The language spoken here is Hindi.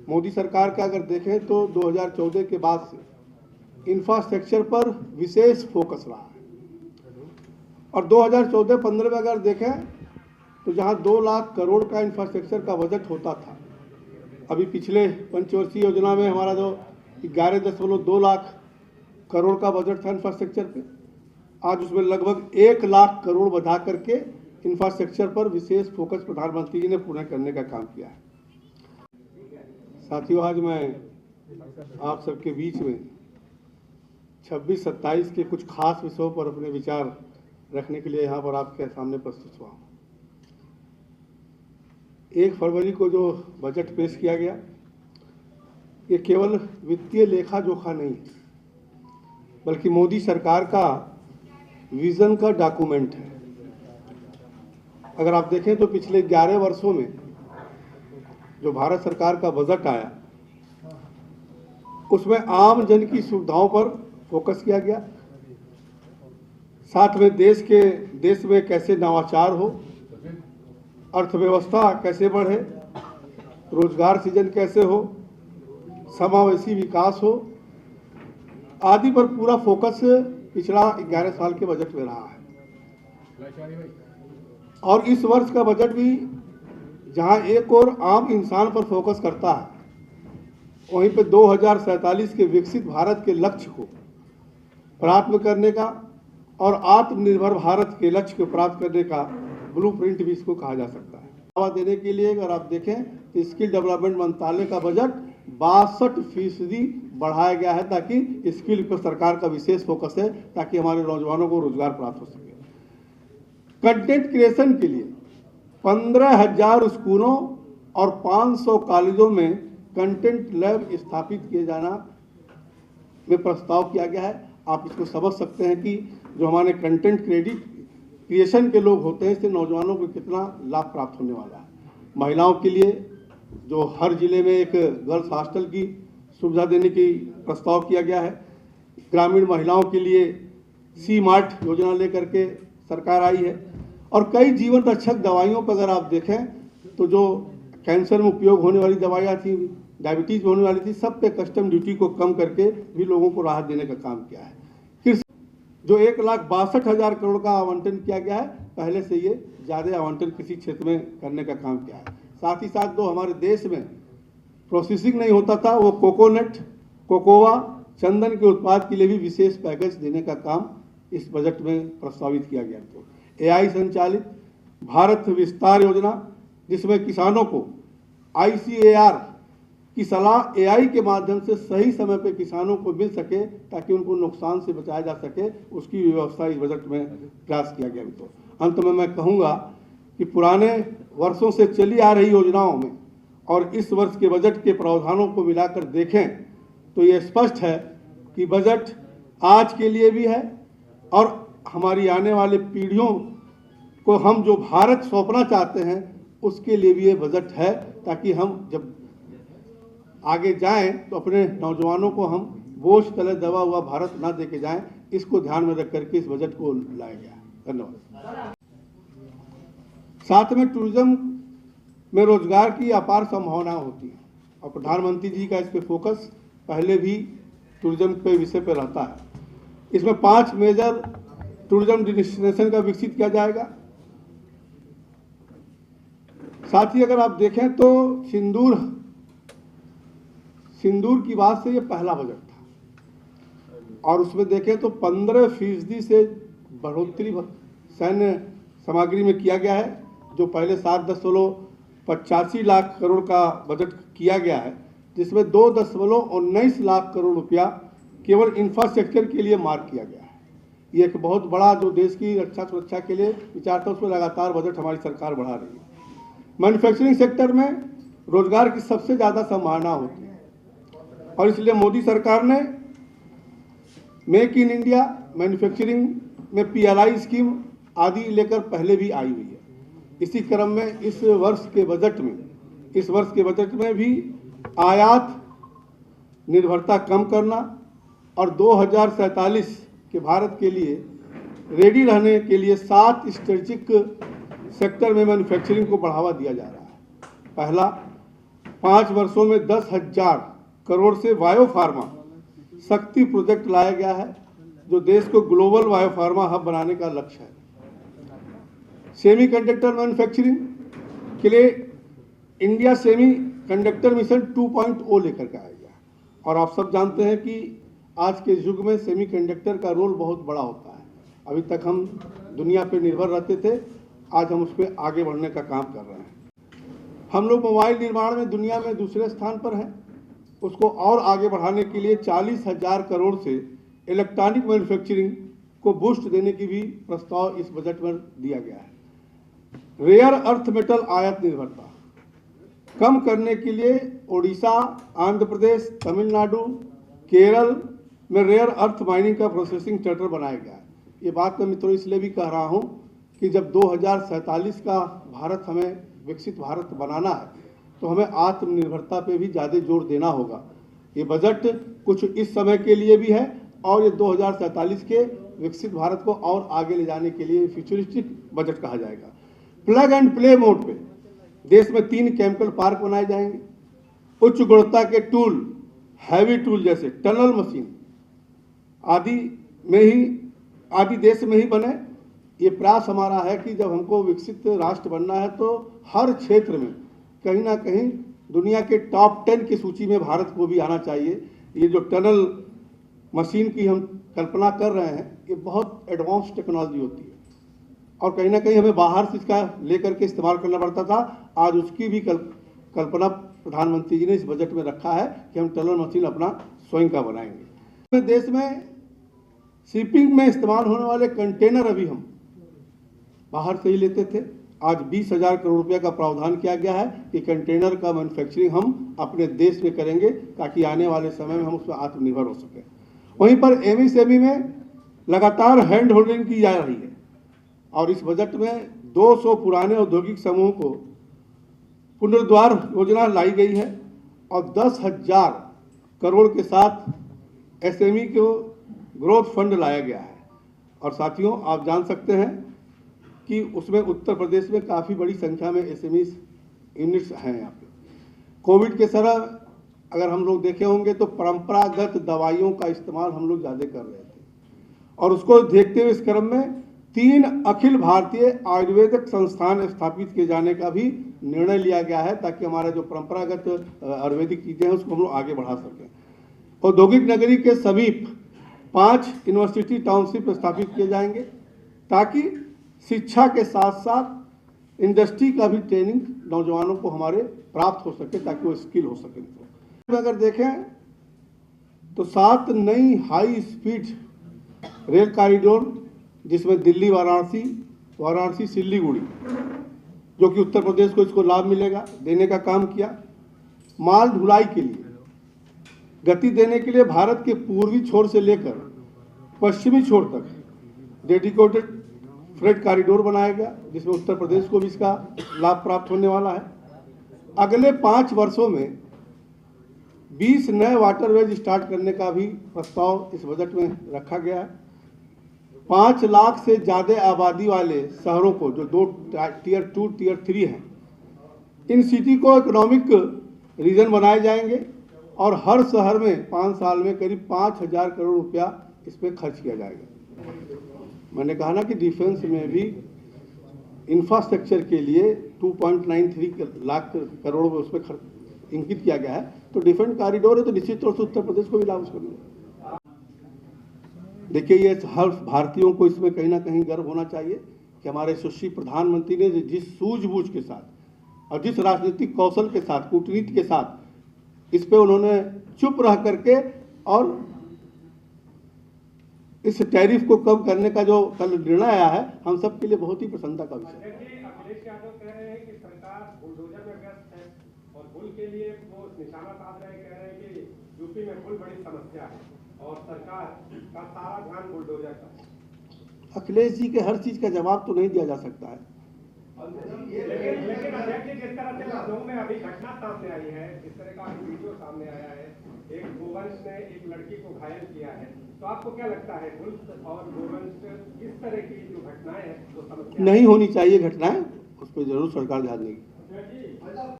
मोदी सरकार का अगर देखें तो 2014 के बाद से इंफ्रास्ट्रक्चर पर विशेष फोकस रहा है। और 2014-15 में अगर देखें तो जहां 2 लाख करोड़ का इंफ्रास्ट्रक्चर का बजट होता था, अभी पिछले पंचवर्षीय योजना में हमारा जो 11.2 लाख करोड़ का बजट था इंफ्रास्ट्रक्चर पे, आज उसमें लगभग 1 लाख करोड़ बढ़ा करके इंफ्रास्ट्रक्चर पर विशेष फोकस प्रधानमंत्री जी ने पूरा करने का काम किया है। साथियों, आज मैं आप सबके बीच में 26-27 के कुछ खास विषयों पर अपने विचार रखने के लिए यहाँ पर आपके सामने प्रस्तुत हुआ हूँ। 1 फरवरी को जो बजट पेश किया गया, ये केवल वित्तीय लेखा जोखा नहीं है, बल्कि मोदी सरकार का विजन का डॉक्यूमेंट है। अगर आप देखें तो पिछले 11 वर्षों में जो भारत सरकार का बजट आया, उसमें आम जन की सुविधाओं पर फोकस किया गया, साथ में देश में कैसे नवाचार हो, अर्थव्यवस्था कैसे बढ़े, रोजगार सृजन कैसे हो, समावेशी विकास हो, आदि पर पूरा फोकस पिछला 11 साल के बजट में रहा है। और इस वर्ष का बजट भी जहां एक और आम इंसान पर फोकस करता है, वहीं पे 2047 के विकसित भारत के लक्ष्य को प्राप्त करने का और आत्मनिर्भर भारत के लक्ष्य को प्राप्त करने का ब्लूप्रिंट भी इसको कहा जा सकता है। बढ़ावा देने के लिए अगर आप देखें तो स्किल डेवलपमेंट मंत्रालय का बजट 62% बढ़ाया गया है, ताकि स्किल पर सरकार का विशेष फोकस है, ताकि हमारे नौजवानों को रोजगार प्राप्त हो सके। कंटेंट क्रिएशन के लिए 15,000 स्कूलों और 500 कॉलेजों में कंटेंट लैब स्थापित किए जाना में प्रस्ताव किया गया है। आप इसको समझ सकते हैं कि जो हमारे कंटेंट क्रिएशन के लोग होते हैं, इससे नौजवानों को कितना लाभ प्राप्त होने वाला है। महिलाओं के लिए जो हर जिले में एक गर्ल्स हॉस्टल की सुविधा देने की प्रस्ताव किया गया है। ग्रामीण महिलाओं के लिए सी मार्ट योजना लेकर के सरकार आई है। और कई जीवन रक्षक दवाइयों पर अगर आप देखें तो जो कैंसर में उपयोग होने वाली दवाइयाँ थी, डायबिटीज होने वाली थी, सब पे कस्टम ड्यूटी को कम करके भी लोगों को राहत देने का काम किया है। फिर जो 1,62,000 करोड़ का आवंटन किया गया है, पहले से ये ज़्यादा आवंटन किसी क्षेत्र में करने का काम किया है। साथ ही साथ जो हमारे देश में प्रोसेसिंग नहीं होता था, वो कोकोनट, कोकोआ, चंदन के उत्पाद के लिए भी विशेष पैकेज देने का काम इस बजट में प्रस्तावित किया गया। तो AI संचालित भारत विस्तार योजना, जिसमें किसानों को ICAR की सलाह AI के माध्यम से सही समय पर किसानों को मिल सके, ताकि उनको नुकसान से बचाया जा सके, उसकी व्यवस्था इस बजट में प्रयास किया गया। तो अंत में मैं कहूँगा कि पुराने वर्षों से चली आ रही योजनाओं में और इस वर्ष के बजट के प्रावधानों को मिलाकर देखें तो ये स्पष्ट है कि बजट आज के लिए भी है और हमारी आने वाले पीढ़ियों को हम जो भारत सौंपना चाहते हैं उसके लिए भी ये बजट है, ताकि हम जब आगे जाएं तो अपने नौजवानों को हम बोझ तले दबा हुआ भारत ना देके जाएं। इसको ध्यान में रख करके इस बजट को लाया गया। धन्यवाद। साथ में टूरिज्म में रोजगार की अपार संभावना होती है और प्रधानमंत्री जी का इस पे फोकस पहले भी टूरिज्म के विषय पर रहता है। इसमें 5 मेजर टूरिज्म डेस्टिनेशन का विकसित किया जाएगा। साथ ही अगर आप देखें तो सिंदूर की बात से ये पहला बजट था और उसमें देखें तो 15% से बढ़ोतरी सैन्य सामग्री में किया गया है। जो पहले 7.85 लाख करोड़ का बजट किया गया है, जिसमें 2.19 लाख करोड़ रुपया केवल इंफ्रास्ट्रक्चर के लिए मार्क किया गया है। ये एक बहुत बड़ा जो देश की रक्षा सुरक्षा के लिए विचार था, उसमें लगातार बजट हमारी सरकार बढ़ा रही है। मैन्युफैक्चरिंग सेक्टर में रोजगार की सबसे ज़्यादा संभावना होती है और इसलिए मोदी सरकार ने मेक इन इंडिया, मैन्युफैक्चरिंग में PLI स्कीम आदि लेकर पहले भी आई हुई है। इसी क्रम में इस वर्ष के बजट में भी आयात निर्भरता कम करना और 2047 के भारत के लिए रेडी रहने के लिए 7 स्ट्रेटेजिक सेक्टर में मैन्युफैक्चरिंग को बढ़ावा दिया जा रहा है। पहला 5 वर्षों में 10,000 करोड़ से बायो फार्मा शक्ति प्रोजेक्ट लाया गया है, जो देश को ग्लोबल बायो फार्मा हब बनाने का लक्ष्य है। सेमीकंडक्टर मैन्युफैक्चरिंग के लिए इंडिया सेमी कंडक्टर मिशन 2.0 लेकर के आएगा। और आप सब जानते हैं कि आज के युग में सेमीकंडक्टर का रोल बहुत बड़ा होता है। अभी तक हम दुनिया पे निर्भर रहते थे, आज हम उस पर आगे बढ़ने का काम कर रहे हैं। हम लोग मोबाइल निर्माण में दुनिया में दूसरे स्थान पर हैं। उसको और आगे बढ़ाने के लिए 40,000 करोड़ से इलेक्ट्रॉनिक मैन्युफैक्चरिंग को बूस्ट देने की भी प्रस्ताव इस बजट में दिया गया है। रेयर अर्थ मेटल आयात निर्भरता कम करने के लिए ओडिशा, आंध्र प्रदेश, तमिलनाडु, केरल में रेयर अर्थ माइनिंग का प्रोसेसिंग चार्टर बनाया गया है। ये बात मैं मित्रों इसलिए भी कह रहा हूँ कि जब 2047 का भारत हमें विकसित भारत बनाना है, तो हमें आत्मनिर्भरता पे भी ज़्यादा जोर देना होगा। ये बजट कुछ इस समय के लिए भी है और ये 2047 के विकसित भारत को और आगे ले जाने के लिए फ्यूचरिस्टिक बजट कहा जाएगा। प्लग एंड प्ले मोड पे देश में 3 केमिकल पार्क बनाए जाएंगे। उच्च गुणवत्ता के टूल, हैवी टूल जैसे टनल मशीन आदि देश में ही बने। ये प्रयास हमारा है कि जब हमको विकसित राष्ट्र बनना है तो हर क्षेत्र में कहीं ना कहीं दुनिया के टॉप 10 की सूची में भारत को भी आना चाहिए। ये जो टनल मशीन की हम कल्पना कर रहे हैं, ये बहुत एडवांस टेक्नोलॉजी होती है और कहीं ना कहीं हमें बाहर से इसका लेकर के इस्तेमाल करना पड़ता था। आज उसकी भी कल्पना प्रधानमंत्री जी ने इस बजट में रखा है कि हम टनल मशीन अपना स्वयं का बनाएंगे। देश में शिपिंग में इस्तेमाल होने वाले कंटेनर अभी हम बाहर से ही लेते थे। आज 20,000 करोड़ रुपया का प्रावधान किया गया है कि कंटेनर का मैन्युफैक्चरिंग हम अपने देश में करेंगे, ताकि आने वाले समय में हम उस पर आत्मनिर्भर हो सकें। वहीं पर एमएसएमई में लगातार हैंड होल्डिंग की जा रही है और इस बजट में 200 पुराने औद्योगिक समूह को पुनरुद्धार योजना लाई गई है और 10,000 करोड़ के साथ एसएमई को ग्रोथ फंड लाया गया है। और साथियों, आप जान सकते हैं कि उसमें उत्तर प्रदेश में काफ़ी बड़ी संख्या में एसएमई यूनिट्स हैं। यहाँ पे कोविड के समय अगर हम लोग देखे होंगे तो परंपरागत दवाइयों का इस्तेमाल हम लोग ज़्यादा कर रहे थे और उसको देखते हुए इस क्रम में 3 अखिल भारतीय आयुर्वेदिक संस्थान स्थापित किए जाने का भी निर्णय लिया गया है, ताकि हमारा जो परंपरागत आयुर्वेदिक चीज़ें हैं उसको हम लोग आगे बढ़ा सकें। औद्योगिक नगरी के समीप 5 यूनिवर्सिटी टाउनशिप स्थापित किए जाएंगे, ताकि शिक्षा के साथ साथ इंडस्ट्री का भी ट्रेनिंग नौजवानों को हमारे प्राप्त हो सके, ताकि वो स्किल हो सके। अगर देखें तो 7 नई हाई स्पीड रेल कॉरिडोर, जिसमें दिल्ली वाराणसी सिल्लीगुड़ी, जो कि उत्तर प्रदेश को इसको लाभ मिलेगा, देने का काम किया। माल ढुलाई के लिए गति देने के लिए भारत के पूर्वी छोर से लेकर पश्चिमी छोर तक डेडिकेटेड फ्रेट कॉरिडोर बनाया गया, जिसमें उत्तर प्रदेश को भी इसका लाभ प्राप्त होने वाला है। अगले 5 वर्षों में 20 नए वाटरवेज स्टार्ट करने का भी प्रस्ताव इस बजट में रखा गया है। 5 लाख से ज़्यादा आबादी वाले शहरों को, जो 2 टियर 2 टियर 3 हैं, इन सिटी को इकोनॉमिक रीजन बनाए जाएंगे और हर शहर में 5 साल में करीब 5,000 करोड़ रुपया इस पर खर्च किया जाएगा। मैंने कहा ना कि डिफेंस में भी इंफ्रास्ट्रक्चर के लिए 2.93 लाख करोड़ उस पर इंगित किया गया है। तो डिफेंस कॉरिडोर है तो निश्चित तौर से उत्तर प्रदेश को भी लाभ उसको मिलेगा। देखिए, ये हर भारतीयों को इसमें कहीं ना कहीं गर्व होना चाहिए कि हमारे यशस्वी प्रधानमंत्री ने जिस सूझबूझ के साथ और जिस राजनीतिक कौशल के साथ, कूटनीति के साथ इस पे उन्होंने चुप रह करके और इस टैरिफ को कम करने का जो कल निर्णय आया है, हम सब के लिए बहुत ही प्रसन्नता का विषय है। अखिलेश यादव कह रहे हैं कि सरकार बुलडोजर में व्यस्त है और पुल के लिए वो निशाना साध रहे, कह रहे हैं कि यूपी में पुल बड़ी समस्या है और सरकार का सारा ध्यान बुलडोजर का। अखिलेश जी के हर चीज का जवाब तो नहीं दिया जा सकता है। लेकिन अध्यक्ष जी, जिस तरह से लखनऊ में अभी घटना सामने आई है, जिस तरह का वीडियो सामने आया है, एक गोवंश ने एक लड़की को घायल किया है, तो आपको क्या लगता है पुलिस और गोवंश इस तरह की जो घटनाएं हैं तो समस्या नहीं होनी चाहिए घटनाएं, उस पर जरूर सरकार ध्यान देगी।